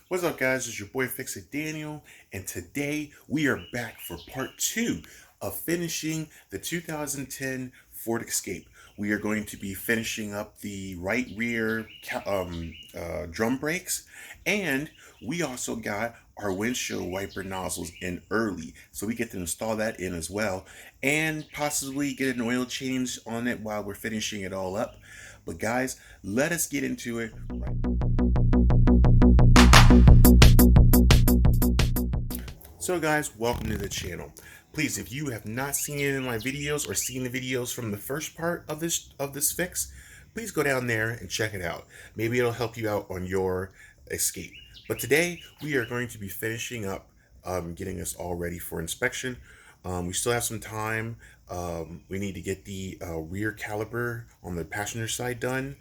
What's up, guys? It's your boy Fix It Daniel, and today we are back for part 2 of finishing the 2010 Ford Escape. We are going to be finishing up the right rear drum brakes, and we also got our windshield wiper nozzles in early, so we get to install that in as well, and possibly get an oil change on it while we're finishing it all up. But guys, let us get into it right. So guys, welcome to the channel. Please, if you have not seen any of my videos or seen the videos from the first part of this fix, please go down there and check it out. Maybe it'll help you out on your escape. But today we are going to be finishing up getting us all ready for inspection. We still have some time. We need to get the rear caliper on the passenger side done.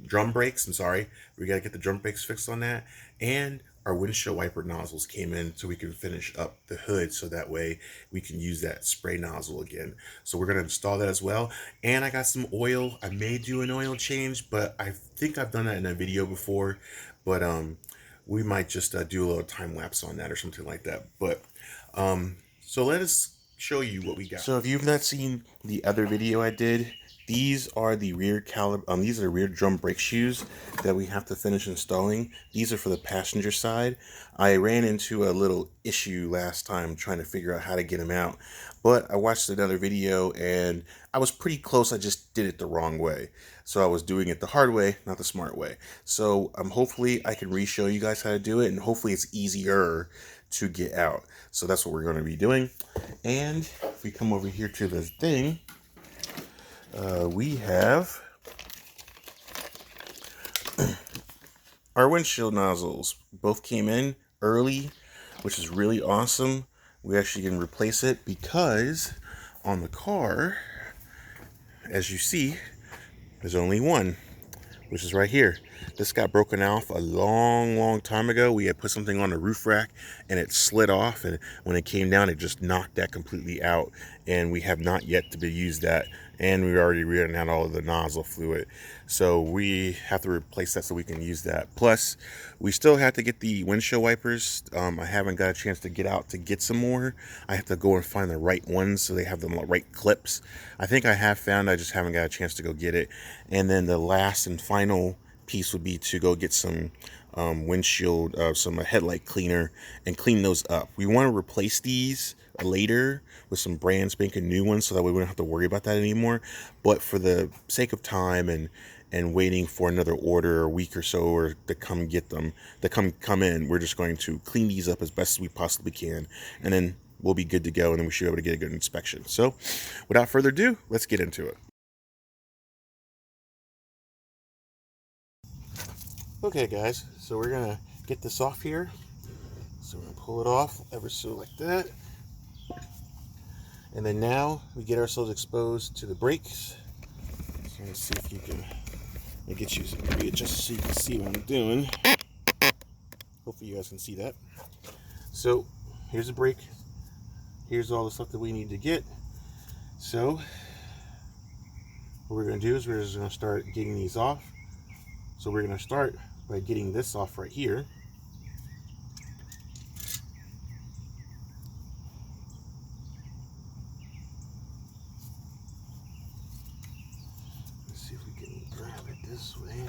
Drum brakes, I'm sorry. We got to get the drum brakes fixed on that. And our windshield wiper nozzles came in so we can finish up the hood so that way we can use that spray nozzle again. So we're going to install that as well. And I got some oil. I may do an oil change, but I think I've done that in a video before. But we might just do a little time lapse on that or something like that. But so let us show you what we got. So if you've not seen the other video I did, these are the rear these are the rear drum brake shoes that we have to finish installing. These are for the passenger side. I ran into a little issue last time trying to figure out how to get them out, but I watched another video and I was pretty close. I just did it the wrong way. So I was doing it the hard way, not the smart way. So hopefully I can re-show you guys how to do it, and hopefully it's easier to get out. So that's what we're going to be doing. And if we come over here to this thing, we have our windshield nozzles. Both came in early, which is really awesome. We actually can replace it because on the car, as you see, there's only one, which is right here. This got broken off a long time ago. We had put something on the roof rack and it slid off, and when it came down it just knocked that completely out, and we have not yet to use that, and we already ran out all of the nozzle fluid, so we have to replace that so we can use that. Plus we still have to get the windshield wipers. I haven't got a chance to get out to get some more. I have to go and find the right ones so they have the right clips. I think I have found, I just haven't got a chance to go get it. And then the last and final piece would be to go get some windshield, some headlight cleaner, and clean those up. We want to replace these later with some brand spanking new ones so that way we don't have to worry about that anymore. But for the sake of time and waiting for another order a week or so or to come get them, to come in, we're just going to clean these up as best as we possibly can, and then we'll be good to go, and then we should be able to get a good inspection. So without further ado, let's get into it. Okay guys, so we're gonna get this off here. So we're gonna pull it off ever so like that. And then now we get ourselves exposed to the brakes. So let's see if you can get you readjust so you can see what I'm doing. Hopefully you guys can see that. So here's the brake. Here's all the stuff that we need to get. So what we're gonna do is we're just gonna start getting these off. So we're gonna start by getting this off right here. Let's see if we can grab it this way.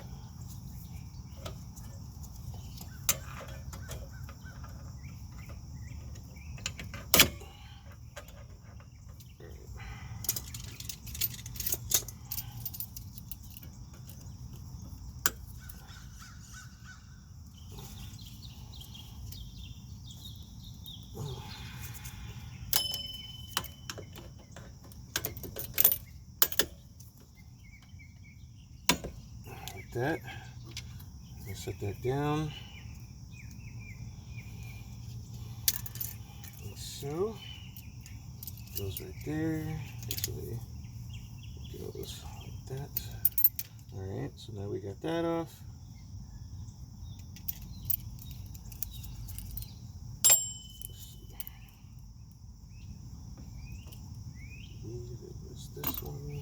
That. I'll set that down. Like so. Goes right there. Actually, goes like that. Alright, so now we got that off. This one.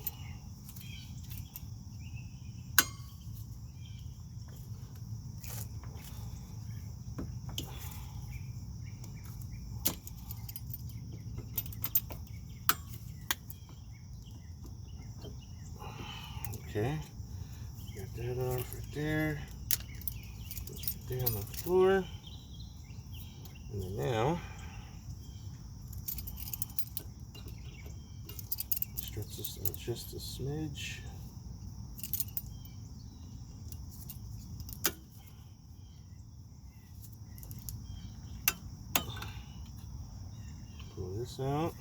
Okay, got that off right there. Just right there on the floor. And then now, stretch this out just a smidge. Pull this out.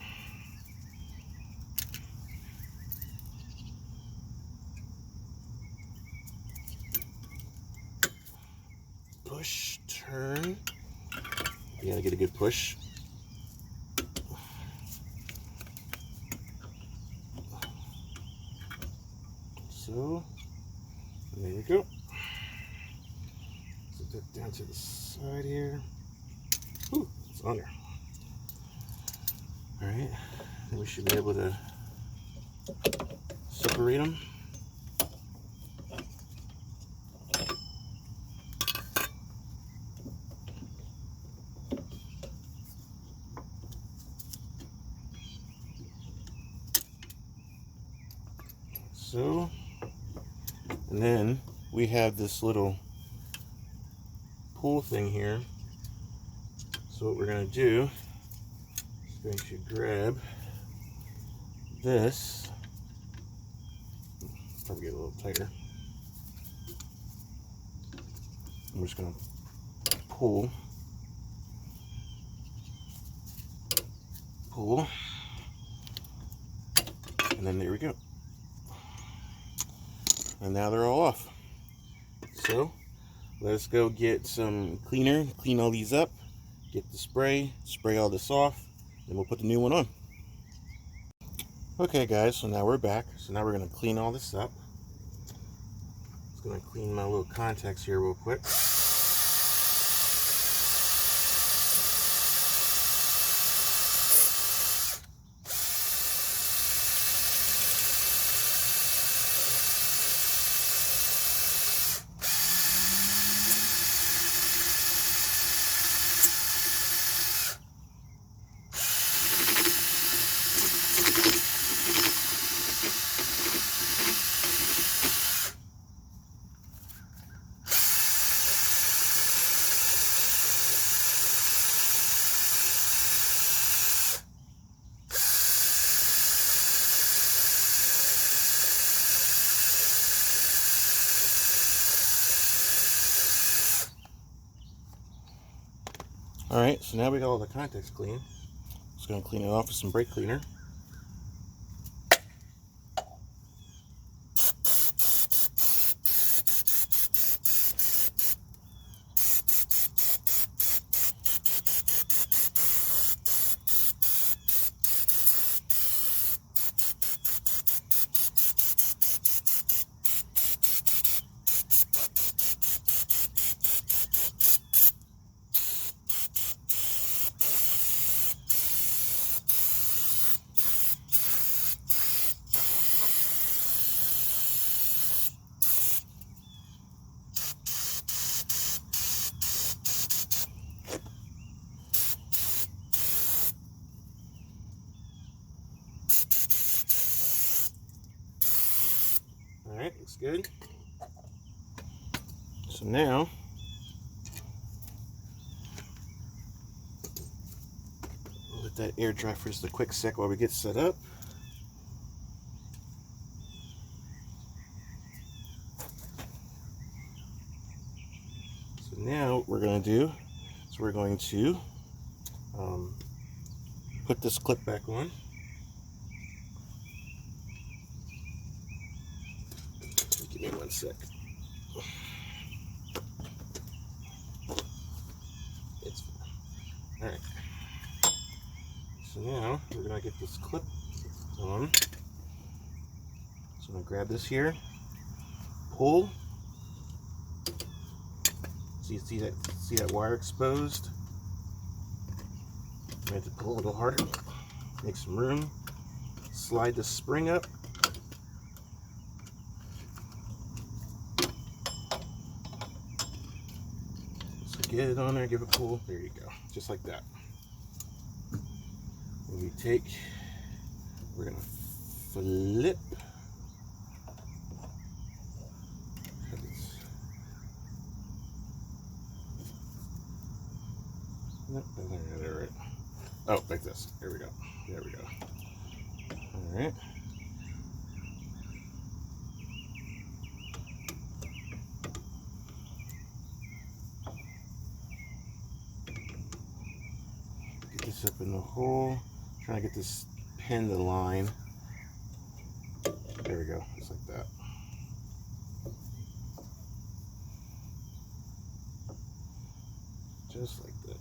Push, turn. You gotta get a good push. So, there you go. Set that down to the side here. Ooh, it's on there. All right, then we should be able to separate them. So, and then we have this little pull thing here. So what we're going to do is going to grab this, probably get a little tighter. I'm just going to pull, and then there we go. And now they're all off. So let's go get some cleaner, clean all these up, get the spray all this off, then we'll put the new one on. Okay guys, so now we're back. So now we're gonna clean all this up. Just gonna clean my little contacts here real quick. Alright, so now we got all the contacts clean. Just going to clean it off with some brake cleaner. Alright, looks good. So now, we'll let that air dry for just a quick sec while we get set up. So now what we're going to do is we're going to put this clip back on. Give me 1 sec. Alright. So now we're going to get this clip on. So I'm going to grab this here, pull. See that wire exposed? I have to pull a little harder, make some room, slide the spring up. So get it on there, give it a pull. There you go, just like that. And we're gonna flip Nope, I think I got it right. Oh, like this. Here we go. There we go. All right. Get this up in the hole. Trying to get this pin to line. There we go. Just like that. Just like that.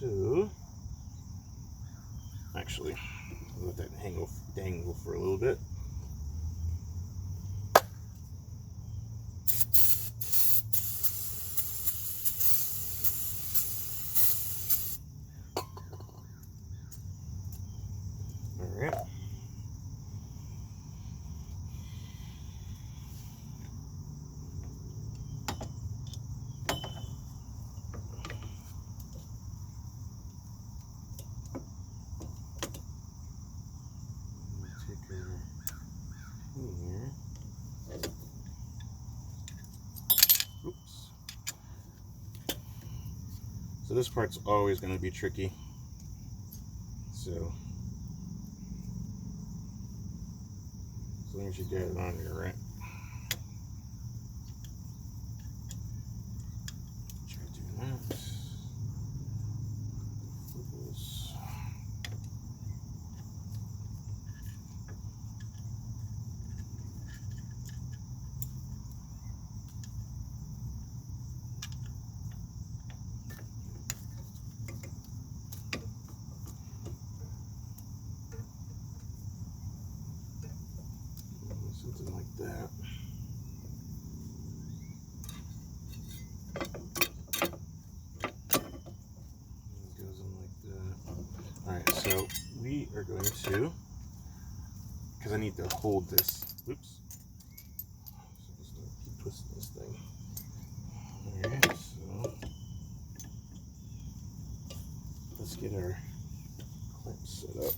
So, actually, I'll let that dangle for a little bit. All right. Here. Oops. So this part's always going to be tricky. So as long as you get it on here, right? Try to do that. Flippers. Something like that. It goes in like that. Alright, so we are going to, because I need to hold this. Oops. So I'm just going to keep twisting this thing. Alright, so let's get our clamp set up.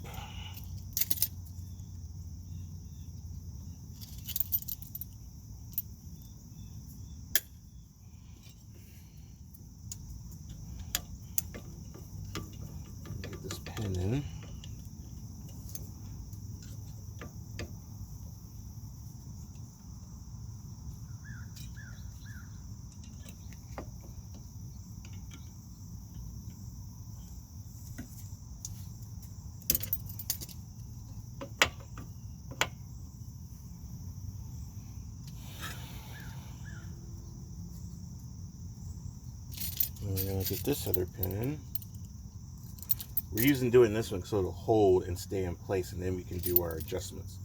Get this pin in. And we're going to get this other pin in. We're doing this one so it'll hold and stay in place, and then we can do our adjustments.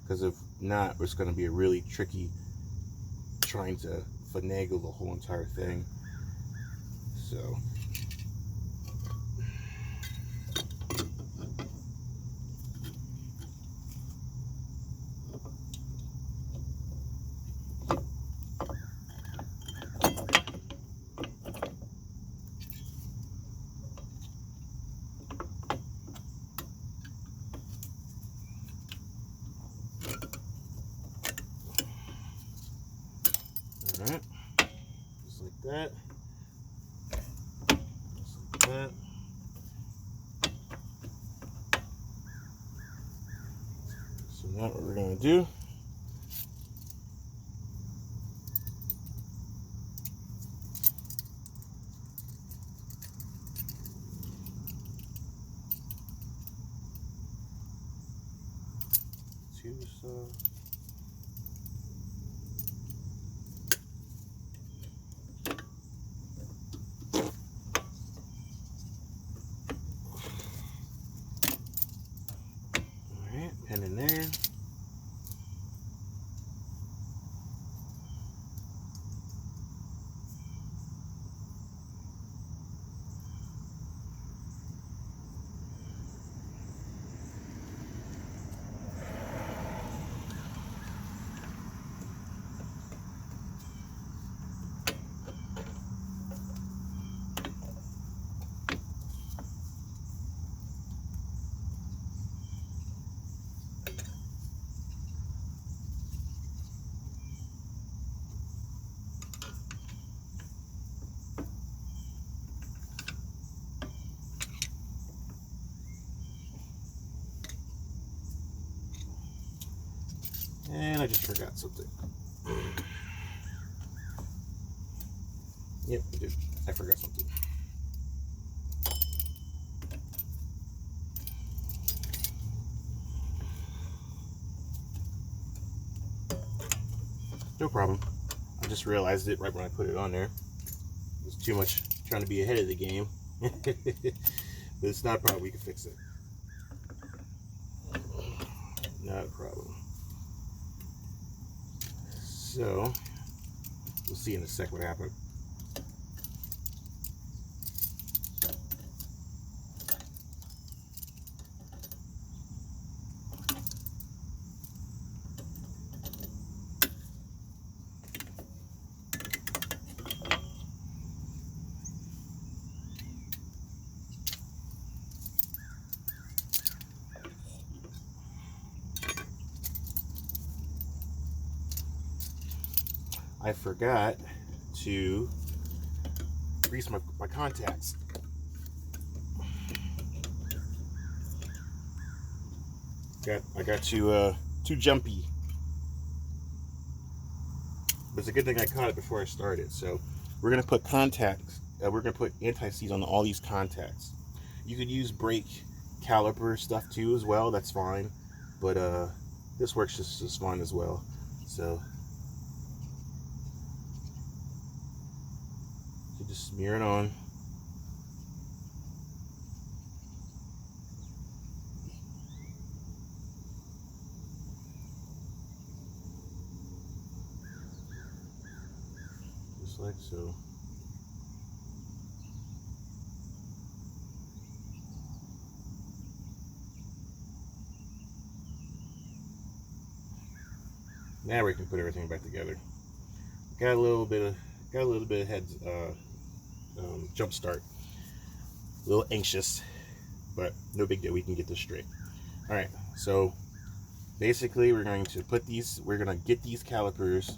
Because if not, it's going to be a really tricky trying to finagle the whole entire thing. So alright, just like that, just like that. So now what we're going to do, alright, pin in there. And I just forgot something. Yep, I did. I forgot something. No problem. I just realized it right when I put it on there. It was too much trying to be ahead of the game. But it's not a problem. We can fix it. Not a problem. So, we'll see in a sec what happened. I forgot to grease my contacts. I got too jumpy. But it's a good thing I caught it before I started. So we're gonna put contacts. We're gonna put anti-seize on all these contacts. You could use brake caliper stuff too as well. That's fine. But this works just as fine as well. So you just smear it on. Just like so. Now we can put everything back together. Got a little bit of head jump start. A little anxious, but no big deal. We can get this straight. All right. So basically, we're going to get these calipers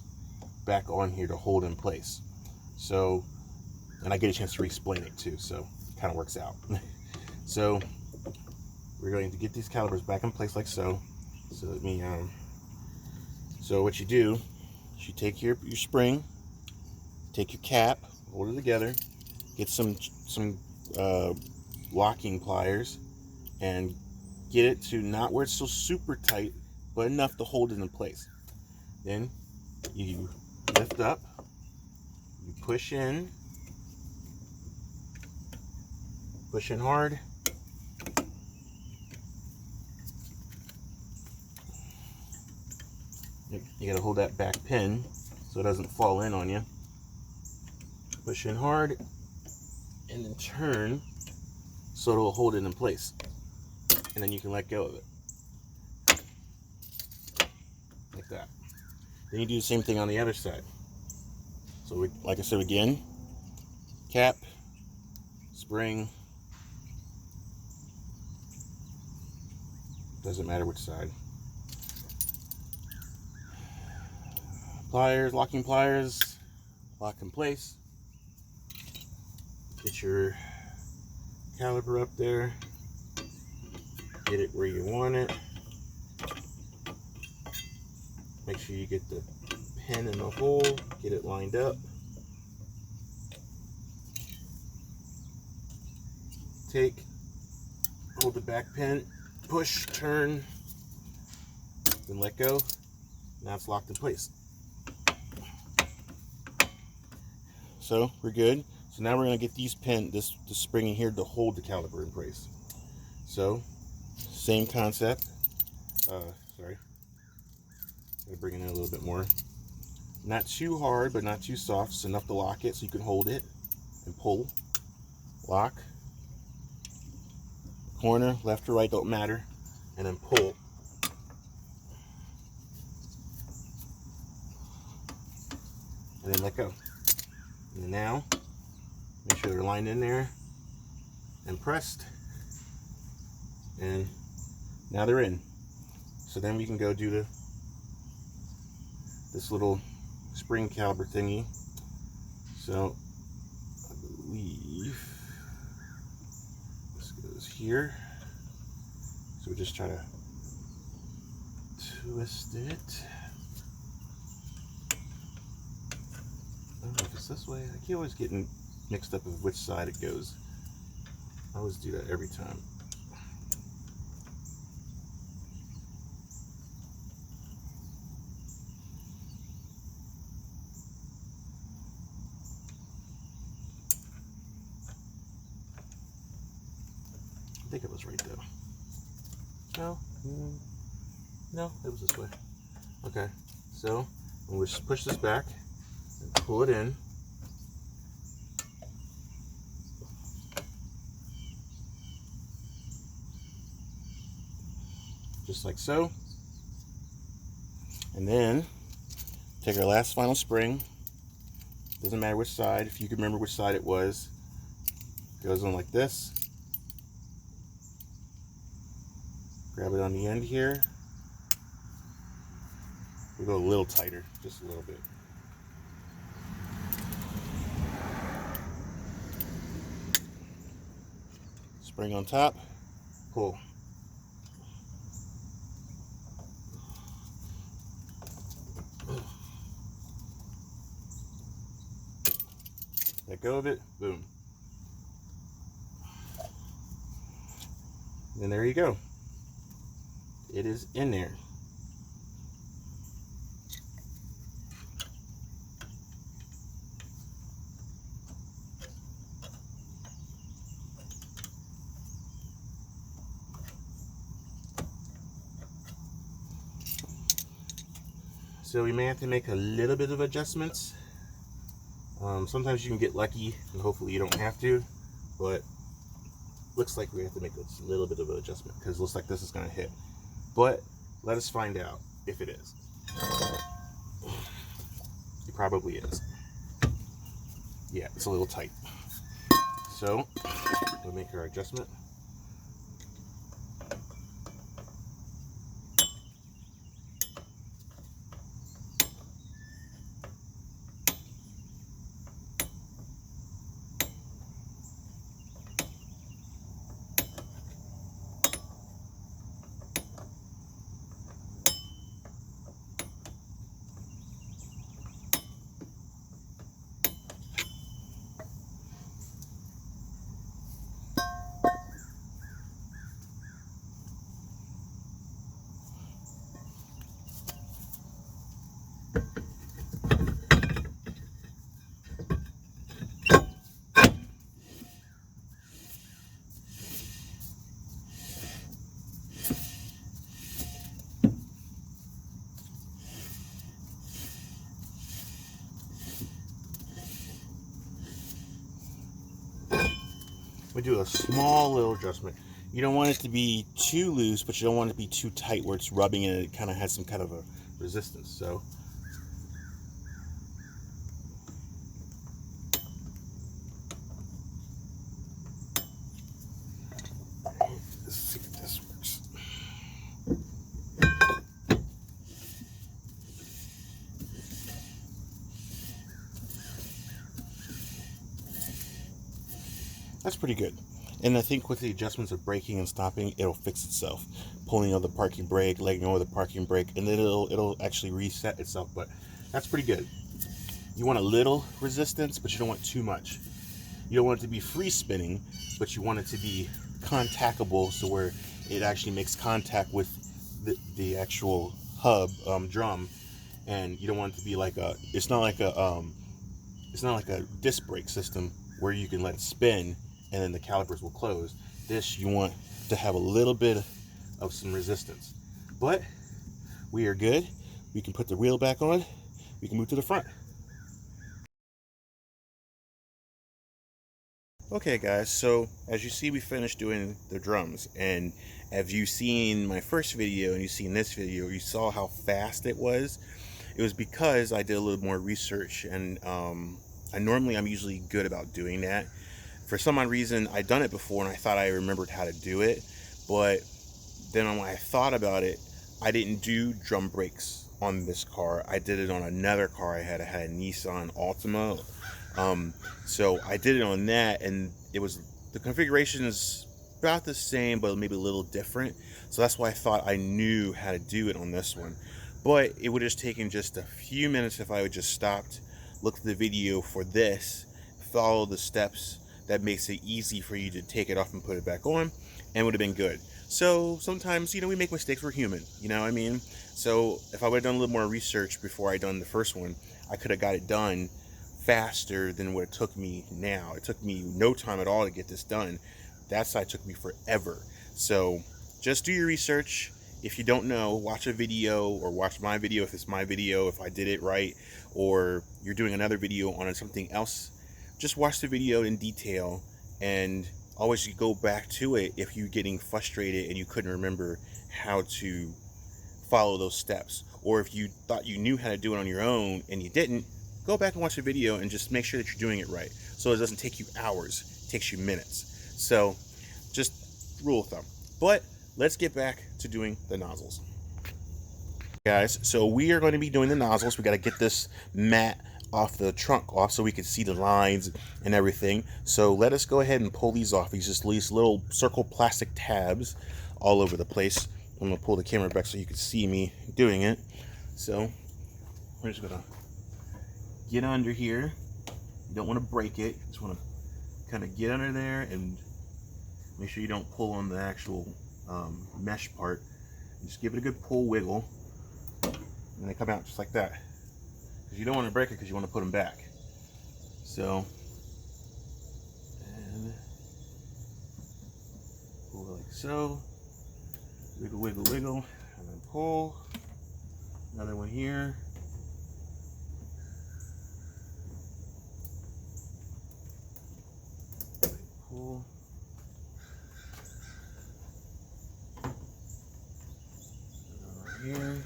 back on here to hold in place. So, and I get a chance to re-explain it too. So it kind of works out. So we're going to get these calipers back in place like so. So let me so what you do is you take your spring, take your cap, hold it together, get some locking pliers, and get it to not where it's so super tight, but enough to hold it in place. Then you lift up, you push in hard. You gotta hold that back pin so it doesn't fall in on you. Push in hard, and then turn so it'll hold it in place. And then you can let go of it. Like that. Then you do the same thing on the other side. So like I said again, cap, spring, doesn't matter which side. Pliers, locking pliers, lock in place. Get your caliper up there. Get it where you want it. Make sure you get the pin in the hole. Get it lined up. Hold the back pin, push, turn, then let go. Now it's locked in place. So we're good. So now we're going to get these this spring in here to hold the caliper in place. So same concept. Sorry. Gotta bring it in a little bit more. Not too hard, but not too soft. It's enough to lock it so you can hold it and pull. Lock. Corner, left or right, don't matter. And then pull. And then let go. And now, make sure they're lined in there and pressed. And now they're in. So then we can go do this little spring caliper thingy. So I believe this goes here. So we just try to twist it. goes this way. I keep always getting mixed up with which side it goes. I always do that every time. I think it was right though. No, no, it was this way. Okay, so we'll just push this back and pull it in. Just like so. And then take our last final spring. Doesn't matter which side, if you can remember which side it was. Goes on like this. Grab it on the end here. We'll go a little tighter, just a little bit. Spring on top, pull. Let go of it, boom. And there you go. It is in there. So we may have to make a little bit of adjustments. Sometimes you can get lucky and hopefully you don't have to, but looks like we have to make a little bit of an adjustment because it looks like this is going to hit. But let us find out if it is. It probably is. Yeah, it's a little tight. So we'll make our adjustment. We do a small little adjustment. You don't want it to be too loose, but you don't want it to be too tight where it's rubbing and it kind of has some kind of a resistance. So let's see if this works. That's pretty good. And I think with the adjustments of braking and stopping, it'll fix itself. Pulling on the parking brake, letting go of the parking brake, and then it'll actually reset itself. But that's pretty good. You want a little resistance, but you don't want too much. You don't want it to be free spinning, but you want it to be contactable, so where it actually makes contact with the actual hub drum, and you don't want it to be like a. It's not like a disc brake system where you can let it spin and then the calipers will close. This, you want to have a little bit of some resistance. But we are good. We can put the wheel back on. We can move to the front. Okay guys, so as you see, we finished doing the drums, and as you've seen my first video and you've seen this video, you saw how fast it was. It was because I did a little more research, and I'm usually good about doing that. For some odd reason, I'd done it before and I thought I remembered how to do it, but then when I thought about it, I didn't do drum brakes on this car. I did it on another car I had. I had a Nissan Altima. So I did it on that, and the configuration is about the same, but maybe a little different. So that's why I thought I knew how to do it on this one. But it would have just taken just a few minutes if I would just stopped, look at the video for this, follow the steps that makes it easy for you to take it off and put it back on, and would have been good. So sometimes, we make mistakes. We're human, you know what I mean? So if I would have done a little more research before I done the first one, I could have got it done faster than what it took me now. It took me no time at all to get this done. That side took me forever. So just do your research. If you don't know, watch a video or watch my video if it's my video, if I did it right, or you're doing another video on something else. Just watch the video in detail and always go back to it if you're getting frustrated and you couldn't remember how to follow those steps. Or if you thought you knew how to do it on your own and you didn't, go back and watch the video and just make sure that you're doing it right. So it doesn't take you hours, it takes you minutes. So just rule of thumb. But let's get back to doing the nozzles. Guys, so we are going to be doing the nozzles. We got to get this mat off the trunk off so we can see the lines and everything. So let us go ahead and pull these off. These just these little circle plastic tabs all over the place. I'm going to pull the camera back so you can see me doing it. So we're just going to get under here. You don't want to break it. Just want to kind of get under there and make sure you don't pull on the actual mesh part. Just give it a good pull wiggle, and they come out just like that. Because you don't want to break it because you want to put them back. So, and pull like so. Wiggle, wiggle, wiggle, and then pull. Another one here. Pull. Here.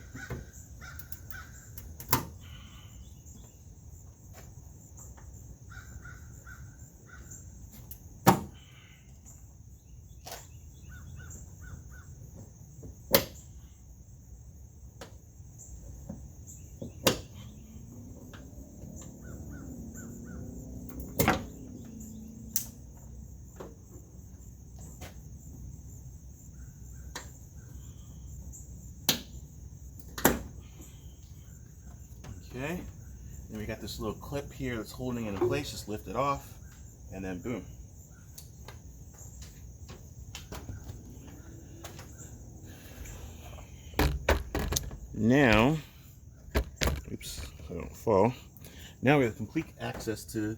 Okay, then we got this little clip here that's holding it in place. Just lift it off, and then boom. Now, oops, I don't fall. Now we have complete access to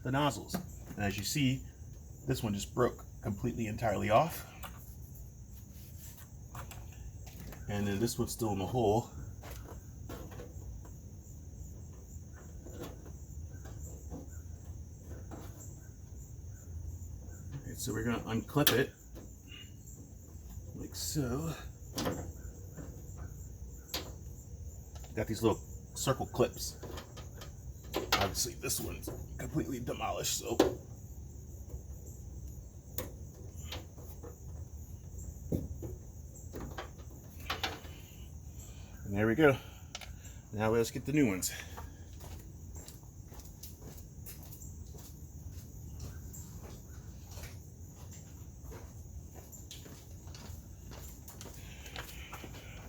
the nozzles. And as you see, this one just broke completely entirely off. And then this one's still in the hole. So we're going to unclip it like so. Got these little circle clips. Obviously this one's completely demolished, so and there we go. Now let's get the new ones.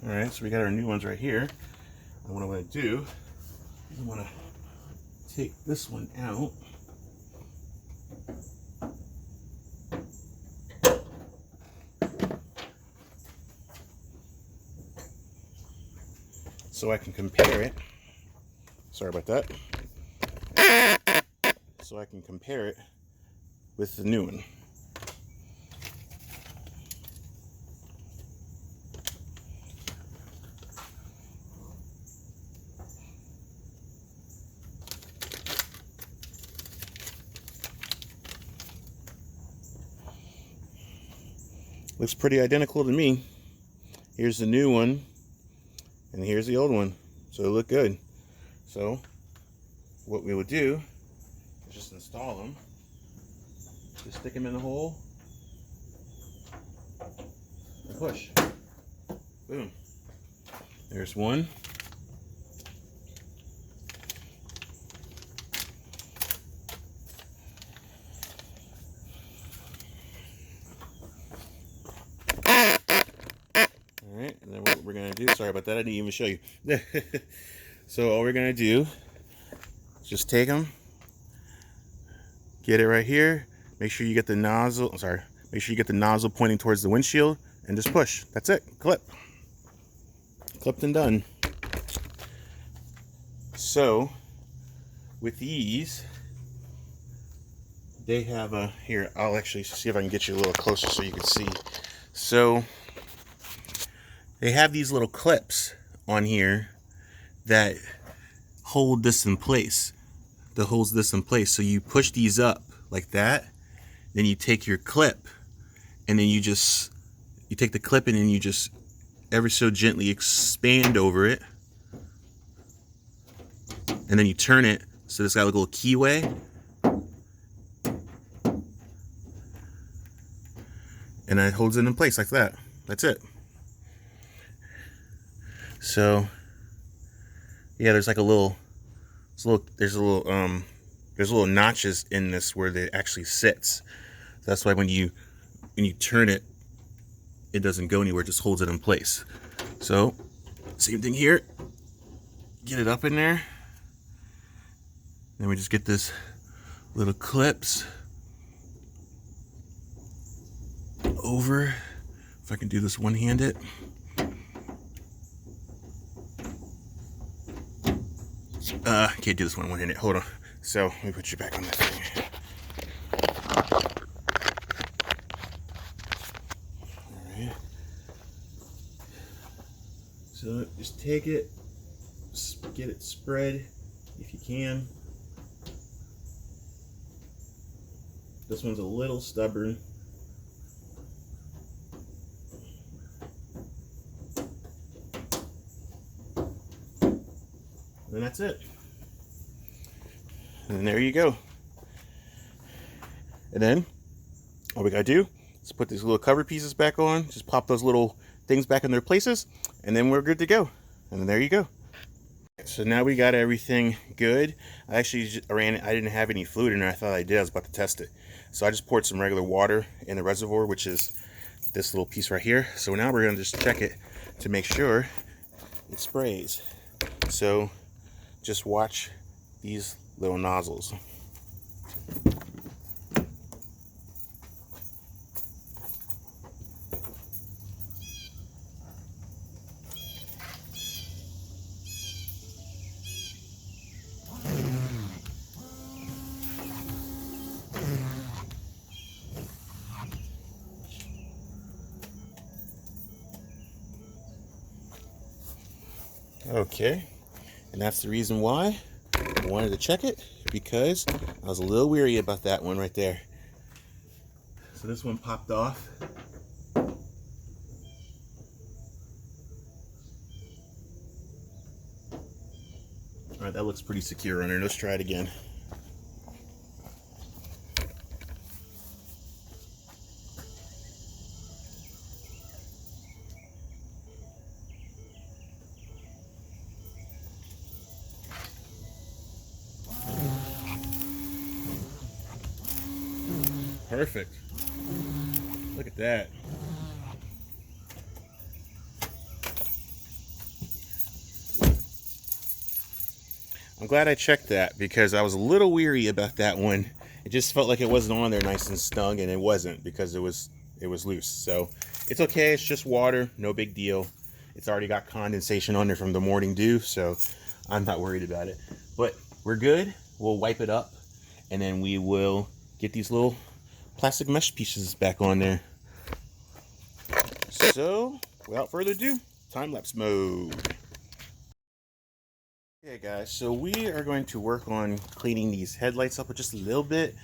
Alright, so we got our new ones right here. And what I want to do is I want to take this one out. So I can compare it. Sorry about that. So I can compare it with the new one. Looks pretty identical to me. Here's the new one, and here's the old one. So they look good. So what we would do is just install them. Just stick them in the hole and push. Boom. There's one. Alright, and then what we're going to do, sorry about that, I didn't even show you. So all we're going to do Just take them, get it right here. Make sure you get the nozzle, make sure you get the nozzle pointing towards the windshield and just push. That's it, clip. Clipped and done. So with these, they have a, here, I'll actually see if I can get you a little closer so you can see. So they have these little clips on here that hold this in place. That holds this in place. So you push these up like that, then you take your clip, and then you take the clip and then you just ever so gently expand over it, and then you turn it so it's got a little keyway, and it holds it in place like that. That's it. So yeah, there's like there's little notches in this where it actually sits. That's why when you turn it, it doesn't go anywhere, it just holds it in place. So same thing here, get it up in there, then we just get this little clips over. If I can do this one-handed. Can't do this one-handed. Hold on. So let me put you back on that thing. Alright. So just take it, get it spread if you can. This one's a little stubborn. And that's it. And there you go. And then all we gotta do is put these little cover pieces back on, just pop those little things back in their places, and then we're good to go. And then there you go. So now we got everything good. I actually I didn't have any fluid in there. I thought I did. I was about to test it. So I just poured some regular water in the reservoir, which is this little piece right here. So now we're gonna just check it to make sure it sprays. So just watch these little nozzles. Okay, and that's the reason why I wanted to check it, because I was a little weary about that one right there. So this one popped off. All right, that looks pretty secure on there. Let's try it again. Perfect. Look at that. I'm glad I checked that, because I was a little weary about that one. It just felt like it wasn't on there nice and snug, and it wasn't, because it was loose. So it's okay, it's just water, no big deal. It's already got condensation on there from the morning dew, so I'm not worried about it. But we're good. We'll wipe it up, and then we will get these little plastic mesh pieces back on there. So without further ado, time-lapse mode. Okay guys, so we are going to work on cleaning these headlights up just a little bit.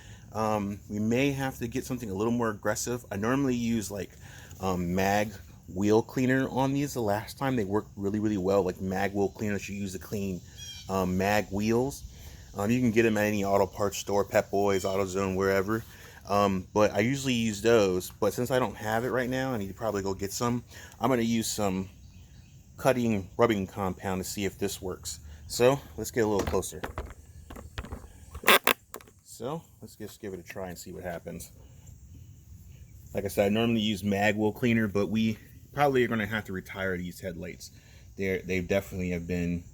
We may have to get something a little more aggressive. I normally use like mag wheel cleaner on these. The last time they worked really well, like mag wheel cleaner that you use to clean mag wheels. You can get them at any auto parts store, Pep Boys, AutoZone, wherever. But I usually use those, but since I don't have it right now, I need to probably go get some. I'm going to use some cutting rubbing compound to see if this works. So let's get a little closer. So let's just give it a try and see what happens. Like I said, I normally use mag wheel cleaner, but we probably are going to have to retire these headlights. They definitely have been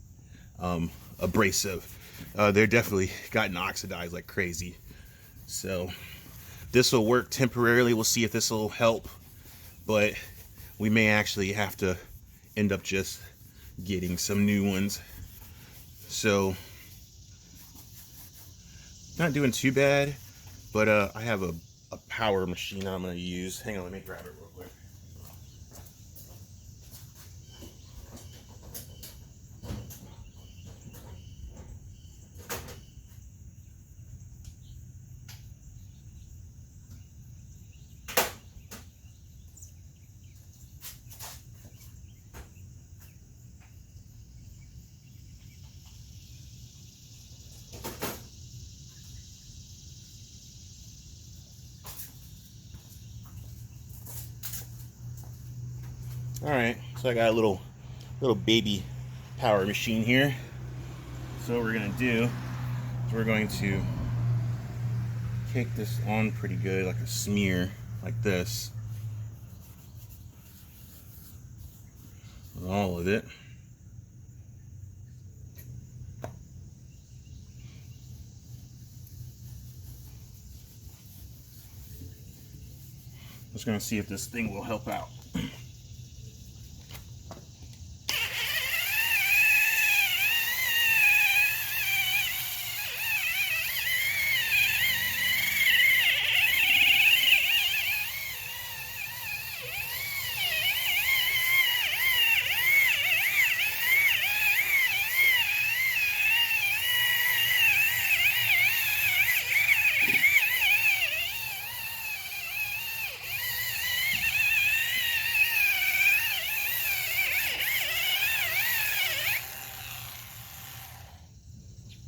abrasive. They're definitely gotten oxidized like crazy. So this will work temporarily. We'll see if this will help, but we may actually have to end up just getting some new ones. So not doing too bad, but I have a power machine that I'm going to use. Hang on, let me grab it real quick. Alright, so I got a little baby power machine here. So what we're going to do is we're going to take this on pretty good, like a smear, like this. All of it. Just going to see if this thing will help out.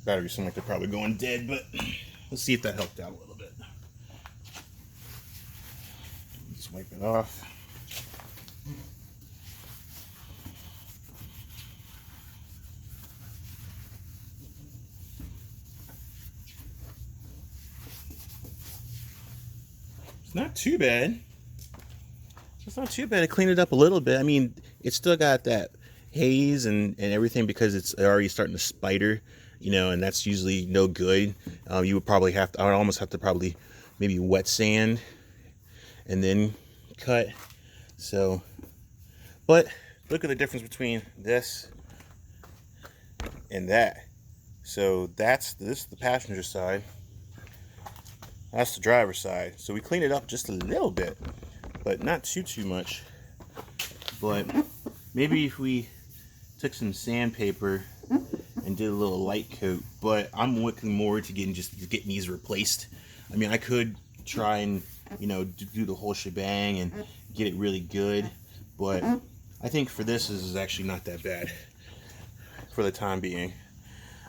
Batteries seem like they're probably going dead, but let's see if that helped out a little bit. Just wipe it off. It's not too bad. It's not too bad. I cleaned it up a little bit. I mean, it's still got that haze and everything because it's already starting to spider, you know, and that's usually no good. You would probably have to, I would almost have to probably maybe wet sand and then cut. So, but look at the difference between this and that. So this is the passenger side. That's the driver's side. So we cleaned it up just a little bit, but not too much. But maybe if we took some sandpaper and did a little light coat, but I'm looking more to getting these replaced. I mean, I could try and, you know, do the whole shebang and get it really good, but I think for this is actually not that bad for the time being.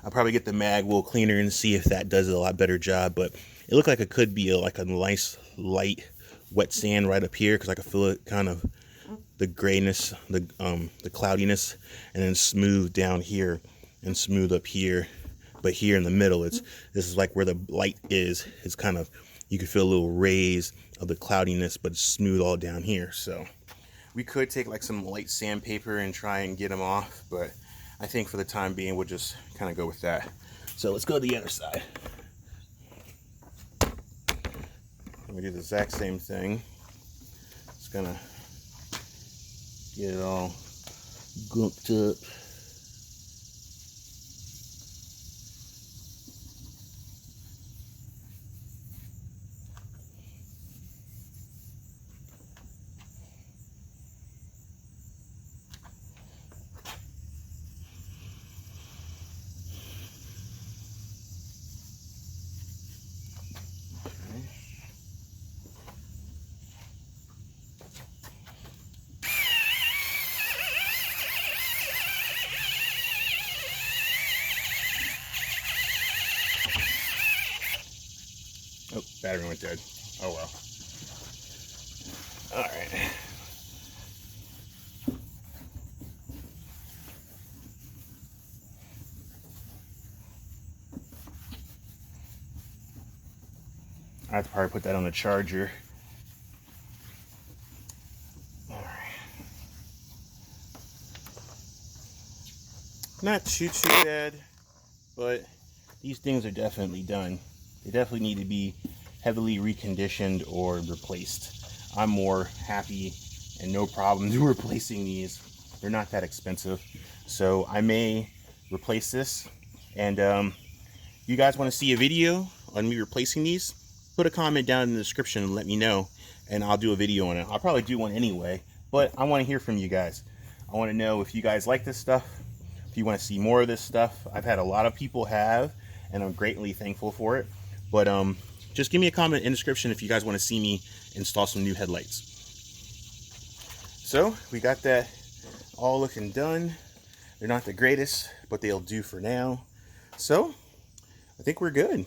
I'll probably get the mag wool cleaner and see if that does a lot better job, but it looked like it could be like a nice light wet sand right up here because I could feel it kind of the grayness, the cloudiness, and then smooth down here and smooth up here. But here in the middle, this is like where the light is. It's kind of, you can feel a little raise of the cloudiness, but it's smooth all down here. So we could take like some light sandpaper and try and get them off, but I think for the time being, we'll just kind of go with that. So let's go to the other side. We do the exact same thing. Just gonna get it all gooped up. Oh, battery went dead. Oh well. All right. I have to probably put that on the charger. All right. Not too bad. but these things are definitely done. They definitely need to be heavily reconditioned or replaced. I'm more happy and no problem to replacing these. They're not that expensive, so I may replace this. And you guys want to see a video on me replacing these, put a comment down in the description and let me know, and I'll do a video on it. I'll probably do one anyway, but I want to hear from you guys. I want to know if you guys like this stuff, if you want to see more of this stuff. I've had a lot of people have, and I'm greatly thankful for it. But just give me a comment in the description if you guys want to see me install some new headlights. So we got that all looking done. They're not the greatest, but they'll do for now. So I think we're good.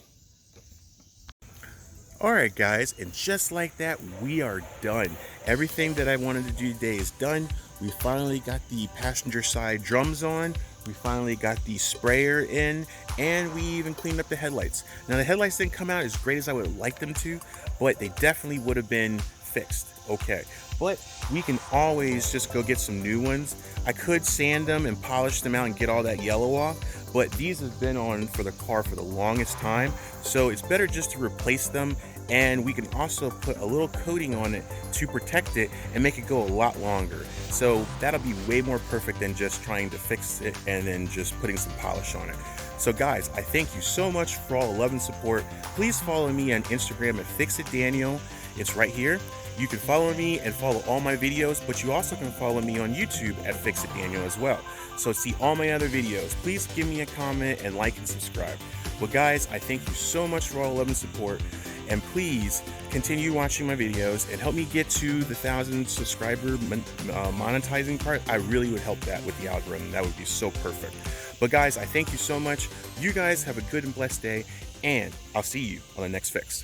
Alright guys, and just like that, we are done. Everything that I wanted to do today is done. We finally got the passenger side drums on. We finally got the sprayer in, and we even cleaned up the headlights. Now the headlights didn't come out as great as I would like them to, but they definitely would have been fixed. Okay, but we can always just go get some new ones. I could sand them and polish them out and get all that yellow off, but these have been on for the car for the longest time, so it's better just to replace them. And we can also put a little coating on it to protect it and make it go a lot longer. So that'll be way more perfect than just trying to fix it and then just putting some polish on it. So guys, I thank you so much for all the love and support. Please follow me on Instagram at FixItDaniel. It's right here. You can follow me and follow all my videos, but you also can follow me on YouTube at FixItDaniel as well. So see all my other videos. Please give me a comment and like and subscribe. Well guys, I thank you so much for all the love and support. And please continue watching my videos and help me get to the 1,000 subscriber monetizing part. I really would help that with the algorithm. That would be so perfect. But guys, I thank you so much. You guys have a good and blessed day, and I'll see you on the next fix.